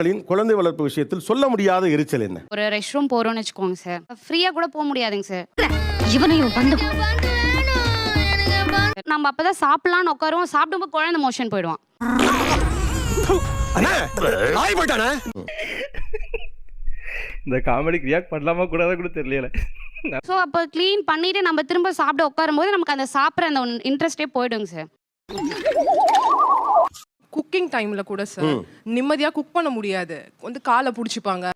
குழந்தை வளர்ப்பு விஷயத்தில் சொல்ல முடியாத எரிச்சல் என்ன? ஒரு ரெஸ்ட் ரூம் போறோம்னு வச்சுக்கோங்க சார், ஃப்ரீயா கூட போக முடியாதுங்க சார். இவனையும் வந்து நம்ம அப்பதான் சாப்பிடலாம்னு உட்காருவோம், சாப்பிடும்போது குழந்தை மோஷன் போயிடுவான். இந்த காமெடிக்கு ரியாக்ட் பண்ணலாமா கூடாதா கூட தெரியல. ஸோ அப்போ க்ளீன் பண்ணிட்டு நம்ம திரும்ப சாப்பிட உட்காரும்போது நமக்கு அந்த சாப்பிட்ற அந்த இன்ட்ரெஸ்டே போயிடுங்க சார். குக்கிங் டைம்ல கூட சார் நிம்மதியா குக் பண்ண முடியாது, வந்து காலை புடிச்சுப்பாங்க.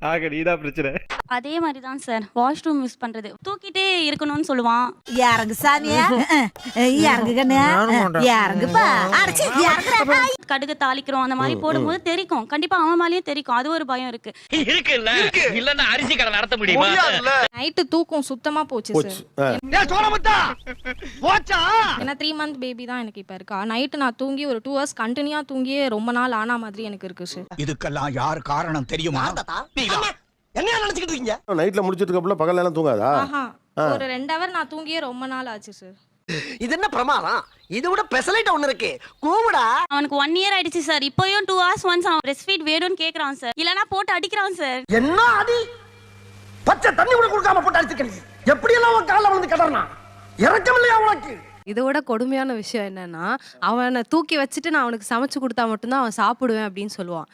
ஆக நீதான் பிரச்சனை. அதே மாதிரி தான் சார் வாஷ்ரூம் யூஸ் பண்றது, தூக்கிட்டே இருக்கணும்னு சொல்லுவான். யாருங்க சாமியா யாருங்க கண்ணா யாருங்கப்பா அடச்சி யாருங்கடா கடுகு தாளிக்கிறோம் அந்த மாதிரி போடும்போது தெரிக்கும், கண்டிப்பா அவன் மேலயே தெரிக்கும். அது ஒரு பயம் இருக்கு. இல்லன்னா அரிசி கடை நடத்த முடியுமா? நைட்டு தூக்கம் சுத்தமா போச்சு சார். ஏன்னா 3 month பேபி தான் எனக்கு இப்ப இருக்கா. நைட்டு நான் தூங்கி ஒரு 2 hours கண்டினியூவா தூங்கியே ரொம்ப நாள் ஆனா மாதிரி எனக்கு இருக்கு சார். இதுக்கெல்லாம் யார் காரணம் தெரியுமா? என்ன நினைச்சிட்டு இருக்கீங்க? நைட்ல முடிச்சிட்டு இருக்கப்பல பகல்ல எல்லாம் தூங்காதா? ஒரு 2 hour நான் தூங்கியே ரொம்ப நாள் ஆச்சு சார். இது என்ன பிரமாதம்? இதை விட பெசலைட் ஒண்ணு இருக்கு, கூவுடா. அவனுக்கு 1 year ஆயிடுச்சு சார். இப்போயும் 2 hours once அவன் breast feed வேணும்னு கேக்குறான் சார், இல்லனா போட்டு அடிக்கிறான் சார். என்ன அடி? பச்சை தண்ணி கூட கொடுக்காம போட்டு அடிச்சுக்கிறீங்க. எப்படி எல்லாம் உன் கால்ல வந்து கடறனா? இறக்கம் இல்லையா உனக்கு? இதோட கொடுமையான விஷயம் என்னன்னா, அவனை தூக்கி வச்சுட்டு நான் அவனுக்கு சமைச்சு கொடுத்தா மட்டும்தான் அவன் சாப்பிடுவேன் அப்படின்னு சொல்லுவான்.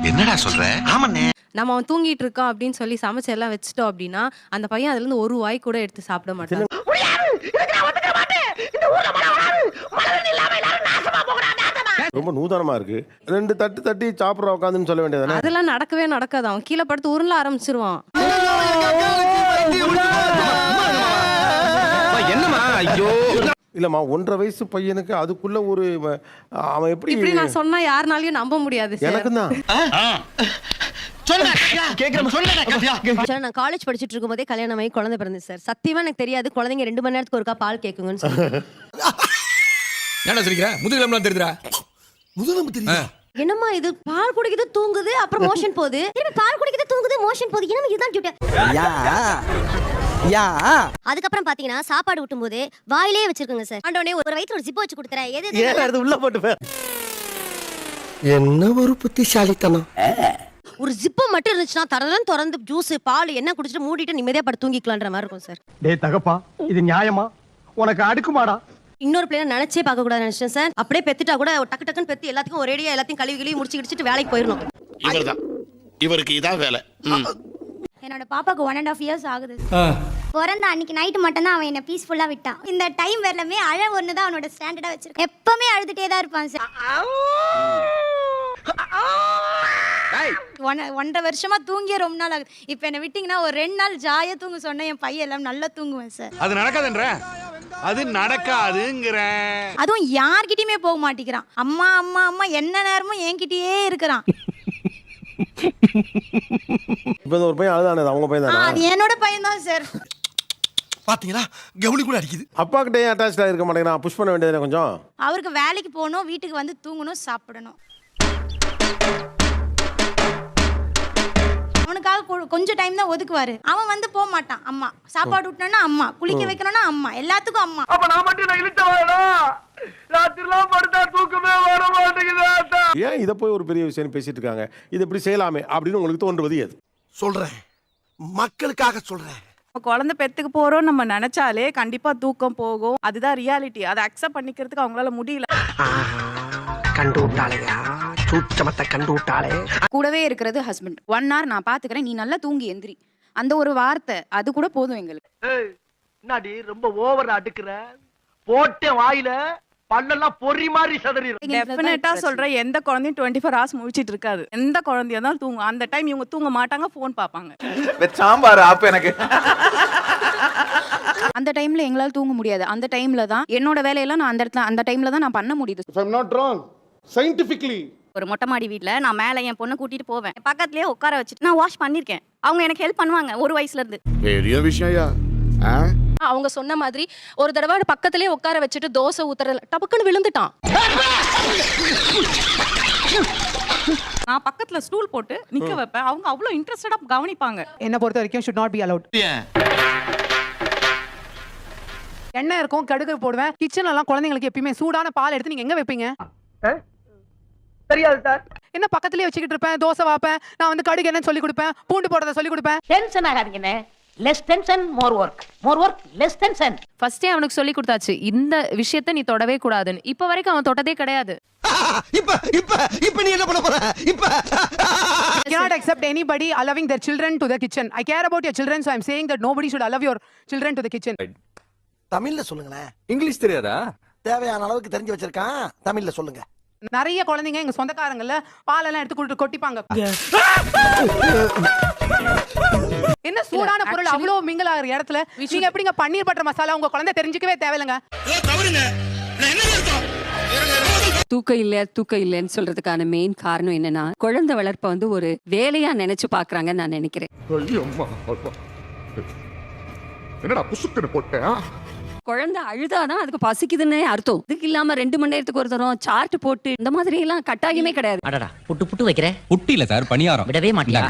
என்னடா சொல்ற? ஆமாண்ணே. நம்ம அவன் தூங்கிட்டு இருக்கான் அப்படின்னு சொல்லி சமைச்சு எல்லாம் வச்சுட்டோம் அப்படின்னா அந்த பையன் அதுல இருந்து ஒரு வாய் கூட எடுத்து சாப்பிட மாட்டான். ரொம்ப நூதனமா இருக்கு. 2 தட்டு தட்டி சாப்பிட உட்காந்துன்னு சொல்ல வேண்டியதானே? அதெல்லாம் நடக்கவே நடக்காது. அவன் கீழே படுத்து உருள ஆரம்பிச்சிருவான். என்னமா? ஐயோ இல்லம்மா, 1.5 வயசு பையனுக்கு அதுக்குள்ள ஒரு அவன் எப்படி இப்படி நான் சொன்னா யாருனாலயும் நம்ப முடியாது சார். எனக்கும் தான். நான் காலேஜ் படிச்சிட்டு இருக்கும்போதே கல்யாணம் ஆகி குழந்தை பிறந்து சார். சத்தியமா எனக்கு தெரியாது குழந்தைங்க 2 மணி நேரத்துக்கு ஒருக்கா பால் கேக்குங்கன்னு சொல்லி. என்ன சொல்றீங்க? முதுகெலும்புலாம் தெரியுதா? முதுகெலும்பு தெரியுதா? என்னம்மா இது பால் குடிக்குது தூங்குது அப்புறம் மோஷன் போகுது, திருப்பி பால் குடிக்குது தூங்குது மோஷன் போகுது, என்னமா இதுதான் டியூட்டி? அதுக்கப்புறம் பாத்தீங்கன்னா சாப்பாடு ஊட்டும் போது வாயிலே வச்சிருக்கங்க சார். ஆண்டோனே ஒரு வயித்துல ஒரு ஜிப் வச்சு கொடுத்துறேன். அது உள்ள போட்டு என்ன ஒரு புத்திசாலித்தனம். ஒரு ஜிப்பு மட்டும் இருந்துச்சுன்னா தரதன் திறந்து ஜூஸ் பால் என்ன குடிச்சிட்டு மூடிட்டு நிம்மதியா படுத்து தூங்கிக்கலான்ற மாதிரி இருக்கும் சார். டேய் தகப்பா, இது நியாயமா? உனக்கு அடுக்குமாடா? இன்னொரு பிள்ளைங்க நினைச்சே பார்க்க கூடாது நினைச்சேன் சார். அப்படியே பெத்துட்டா கூட டக்கு டக்குன்னு பெத்து எல்லாத்துக்கும் ஒரேடியா எல்லாத்தையும் கழுவி முடிச்சு கிடிச்சிட்டு வேலைக்கு போயிடணும். இவர்தான், இவருக்கு இதான் வேலை. என்னோட பாப்பாக்கு 1.5 years ஆகுது. பிறந்த அன்னைக்கு நைட்டு மட்டும் தான் அவன் என்ன பீஸ்ஃபுல்லா விட்டான். இந்த டைம் வரலமே அழ ஒண்ணு தான் அவனோட ஸ்டாண்டர்டா வச்சிருக்கான். எப்பவுமே அழுதுட்டே தான் இருப்பான் சார். 1.5 வருஷமா தூங்கிய ரொம்ப நாள் ஆகுது. இப்ப என்ன விட்டீங்கன்னா ஒரு 2 நாள் ஜாயா தூங்க சொன்ன என் பையன் எல்லாம் நல்லா தூங்குவேன் சார். அது நடக்காதுன்ற, அது நடக்காதுங்கற. அதுவும் யார்கிட்டயுமே போக மாட்டேங்கிறான். அம்மா அம்மா அம்மா என்ன நேரமும் என்கிட்டயே இருக்கிறான். இப்ப ஒரு பையன் அழுதானே, அவங்க பையன் தானே? அது என்னோட பையன் தான் சார். பாத்தீங்களா, கவுனி கூட அடிக்குது. அப்பா கிட்ட ஏன் அட்டாச்டா இருக்க மாட்டேங்கிறான்? புஷ் பண்ண வேண்டியதானே கொஞ்சம்? அவருக்கு வேலைக்கு போகணும், வீட்டுக்கு வந்து தூங்கணும், சாப்பிடணும். அவனுக்காக கொஞ்சம் டைம் தான் ஒதுக்குவாரு. அவன் வந்து போக மாட்டான். அம்மா சாப்பாடு ஊட்டணும்னா அம்மா, குளிக்க வைக்கணும்னா அம்மா, எல்லாத்துக்கும் அம்மா. அப்ப நான் மட்டும் நான் இழுத்தவாடா? ராத்திரிலாம் படுத்தா தூக்கமே வர மாட்டேங்குது. ஏன் இதை போய் ஒரு பெரிய விஷயம் பேசிட்டு இருக்காங்க? இது இப்படி செய்யலாமே அப்படின்னு உங்களுக்கு தோன்றுவது எது? சொல்றேன், மக்களுக்காக சொல்றேன். குழந்தை பெத்துக்கு போறோம் நம்ம நினைச்சாலே கண்டிப்பா தூக்கம் போகும். அதுதான் ரியாலிட்டி. அதை அக்செப்ட் பண்ணிக்கிறதுக்கு அவங்களால முடியல. கண்டு விட்டாளையா, சூச்சமத்தை கண்டு விட்டாளே. கூடவே இருக்கிறது ஹஸ்பண்ட். 1 hour நான் பாத்துக்கிறேன், நீ நல்லா தூங்கி எந்திரி, அந்த ஒரு வார்த்தை அது கூட போதும் எங்களுக்கு. என்னடி ரொம்ப ஓவர் அடுக்குற? போட்டே வாயில பல்லெல்லாம் பொறி மாதிரி சதறிடும். டெஃபினட்டா சொல்றேன், எந்த குழந்தையும் 24 hours முழிச்சிட்டு இருக்காது. எந்த குழந்தையா தான் தூங்கும். அந்த டைம் இவங்க தூங்க மாட்டாங்க, போன் பாப்பாங்க. சாம்பார் அப்ப எனக்கு அந்த டைம்ல எங்களால தூங்க முடியாது. அந்த டைம்ல தான் என்னோட வேலையெல்லாம் நான் அந்த டைம்ல தான் நான் பண்ண முடியுது. If I'm not wrong, scientifically. ஒரு மொட்டை மாடி வீட்ல நான் மேல என் பொண்ணை கூட்டிட்டு போவேன், பக்கத்துலயே உட்கார வச்சுட்டு நான் வாஷ் பண்ணிருக்கேன். அவங்க எனக்கு ஹெல்ப் பண்ணுவாங்க 1 வயசுல இருந்து. பெரிய விஷயம்யா. அவங்க சொன்ன மாதிரி ஒரு தடவை பக்கத்திலே உட்கார வச்சுட்டு தோசை ஊத்துறதுல டபக்குன்னு விழுந்துட்டான். நான் பக்கத்துல ஸ்டூல் போட்டு நிக்க வைப்பேன். அவங்க அவ்வளவு இன்ட்ரெஸ்டடா கவனிப்பாங்க. என்ன பொறுத்த வரைக்கும் should not be allowed. எண்ணெய் இருக்கும், கடுகு போடுவேன். கிச்சன்ல எல்லாம் குழந்தைங்களுக்கு எப்பயுமே சூடான பால் எடுத்து நீங்க எங்க வைப்பீங்க? தெரியாது சார். என்ன பக்கத்துலயே வச்சுக்கிட்டு இருப்பேன், தோசை வாப்பேன், நான் வந்து கடுகு என்னன்னு சொல்லி கொடுப்பேன், பூண்டு போடுறத சொல்லி கொடுப்பேன். டென்ஷன் ஆகாதீங்கண்ணே. Less tension more work, more work less tension. ஃபர்ஸ்டே அவனுக்கு சொல்லி கொடுத்தாச்சு இந்த விஷயத்த நீ தொடவே கூடாதுன்னு. இப்ப வரைக்கும் அவன் தொட்டதே கிடையாது. இப்ப நீ என்ன பண்ண போற? இப்ப I cannot accept anybody allowing their children to the kitchen. I care about your children, so I'm saying that nobody should allow your children to the kitchen. தமிழ்ல சொல்லுங்களேன். இங்கிலீஷ் தெரியாதா? தேவையான அளவுக்கு தெரிஞ்சு வச்சிருக்கான். தமிழ்ல சொல்லுங்க. நிறைய குழந்தைங்க எங்க சொந்தக்காரங்கல்ல பாலெல்லாம் எடுத்து கொட்டிப்பாங்க. என்ன சூடான பொருள் அவ்வளவு மிங்கிள் ஆகிற இடத்துல நீங்க எப்படிங்க பன்னீர் பட்டர் மசாலா உங்க குழந்தை தெரிஞ்சுக்கவே தேவையில்லைங்க. தூக்கம் இல்லைன்னு சொல்றதுக்கான மெயின் காரணம் என்னன்னா குழந்தை வளர்ப்ப வந்து ஒரு வேலையா நினைச்சு பாக்குறாங்கன்னு நான் நினைக்கிறேன். என்னடா புசுக்குன்னு போட்டேன்? குழந்தை அழுதாதான் அதுக்கு பசிக்குதுன்னே அர்த்தம். இதுக்கு இல்லாம 2 மணி நேரத்துக்கு ஒரு தரம் சார்ட் போட்டு இந்த மாதிரி எல்லாம் கட்டாயமே கிடையாது. அடடா புட்டு வைக்கிறேன். புட்டி இல்ல சார், பணியாரம். விடவே மாட்டியா?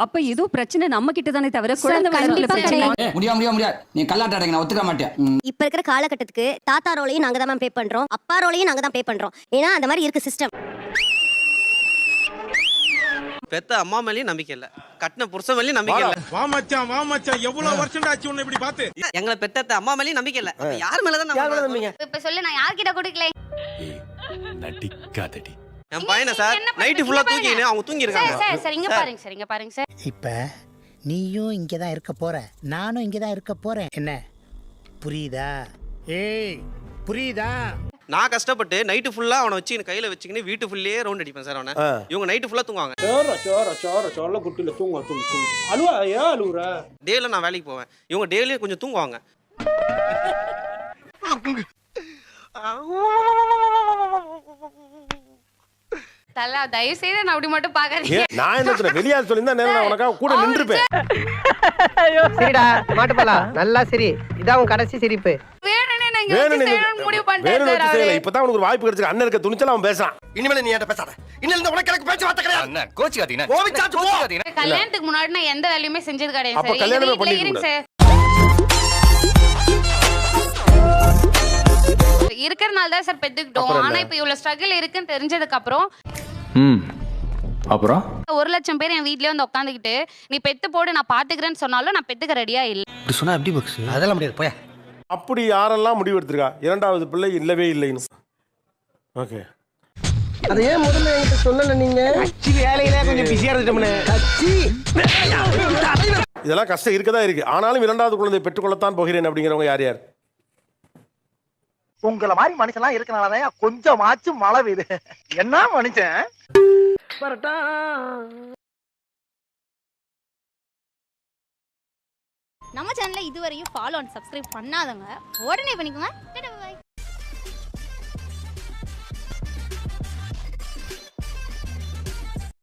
அப்ப ஏதோ பிரச்சனை நம்ம கிட்ட தானே தவிர குழந்தை வளர்ப்புல பிரச்சனை. முடியாது. நீ கல்லாட்டாடங்க, நான் ஒத்துக்க மாட்டேன். இப்ப இருக்கிற காலகட்டத்துக்கு தாத்தா ரோலையும் நாங்க தான் பே பண்றோம், அப்பா ரோலையும் நாங்க தான் பே பண்றோம். ஏன்னா அந்த மாதிரி இருக்கு சிஸ்டம். பெத்த அம்மா மேலயும் நம்பிக்கை இல்ல, கட்டின புருஷன் மேலயும் நம்பிக்கை இல்ல. வா மச்சான் எவ்வளவு வருஷம் ஆச்சு உன்னை இப்படி பாத்து? எங்களை பெத்த அம்மா மேலயும் நம்பிக்கை இல்ல. யார் மேலதான் நம்பிக்கை? இப்ப சொல்லு, நான் யார்கிட்ட கொடுக்கல. நடிக்காதடி. என் பையனை சார் நைட்டு ஃபுல்லா தூங்கினே அவங்க தூங்கி இருக்காங்க. சார் இங்க பாருங்க சார், இங்க பாருங்க சார். இப்ப நீயும் இங்கதான் இருக்க போற, நானும் இங்கதான் இருக்க போறேன். என்ன புரியுதா? ஏய் புரியுதா? நான் கஷ்டப்பட்டு நைட்டு ஃபுல்லா அவனை வச்சு கையில வச்சுக்கின்னு வீட்டு ஃபுல்லே ரவுண்ட் அடிப்பேன் சார் அவனை. இவங்க நைட்டு ஃபுல்லா தூங்குவாங்க. டேல நான் வேலைக்கு போவேன், இவங்க டேலியும் கொஞ்சம் தூங்குவாங்க. தல தயவு செய்து நான் அப்படி மட்டும் பாக்காதீங்க. நான் என்ன சொல்றேன், வெளியா சொல்லியிருந்தா நேரா நான் உனக்காக கூட நின்றுப்பேன். சரிடா மாட்டுப்பலா, நல்லா சரி. இதான் உன் கடைசி சிரிப்பு. இப்பதான் உனக்கு ஒரு வாய்ப்பு கிடைச்சிருக்கு. அண்ணன் இருக்க துணிச்சல அவன் பேசுறான். இனிமேல நீ என்கிட்ட பேசாத. இன்னில உனக்கு எனக்கு பேச்சு வார்த்தை கிடையாது. கோவிச்சாதீங்க. கல்யாணத்துக்கு முன்னாடி நான் எந்த வேலையுமே செஞ்சது கிடையாது அப்ப சார். கல்யாணமே பண்ணிருங்க சார். இருக்கறனால தான் சார் பெத்துக்கிட்டோம். ஆனா இப்ப இவ்வளவு ஸ்ட்ரகிள் இருக்குன்னு தெரிஞ்சதுக்கு அப்புறம் அப்புறம் 1 லட்சம் பேர் என் வீட்லயே வந்து உட்காந்துக்கிட்டு நீ பெத்து போடு நான் பாத்துக்கிறேன்னு சொன்னாலும் நான் பெத்துக்க ரெடியா இல்ல. இப்படி சொன்னா எப்படி பாக்ஸ்? அதெல்லாம் முடியாது போய். அப்படி யாரெல்லாம் முடிவு எடுத்திருக்கா 2வது பிள்ளை இல்லவே இல்லைன்னு? ஓகே, அது ஏன் முதல்ல என்கிட்ட சொல்லல? நீங்க கட்சி வேலையில கொஞ்சம் பிஸியா இருந்துட்டோம்னே. கட்சி இதெல்லாம் கஷ்டம் இருக்கதான் இருக்கு. ஆனாலும் 2வது குழந்தை பெற்றுக்கொள்ளத்தான் போகிறேன் அப்படிங்கிறவங்க யார் யார்? உங்களை மாதிரி மனுஷன்லாம் இருக்கனாலதான் கொஞ்சமாச்சும் மழை பெய்யுது. என்ன மனுஷன்? நம்ம சேனலை இதுவரையும் ஃபாலோ அண்ட் சப்ஸ்கிரைப் பண்ணாதவங்க உடனே பண்ணிக்கோங்க.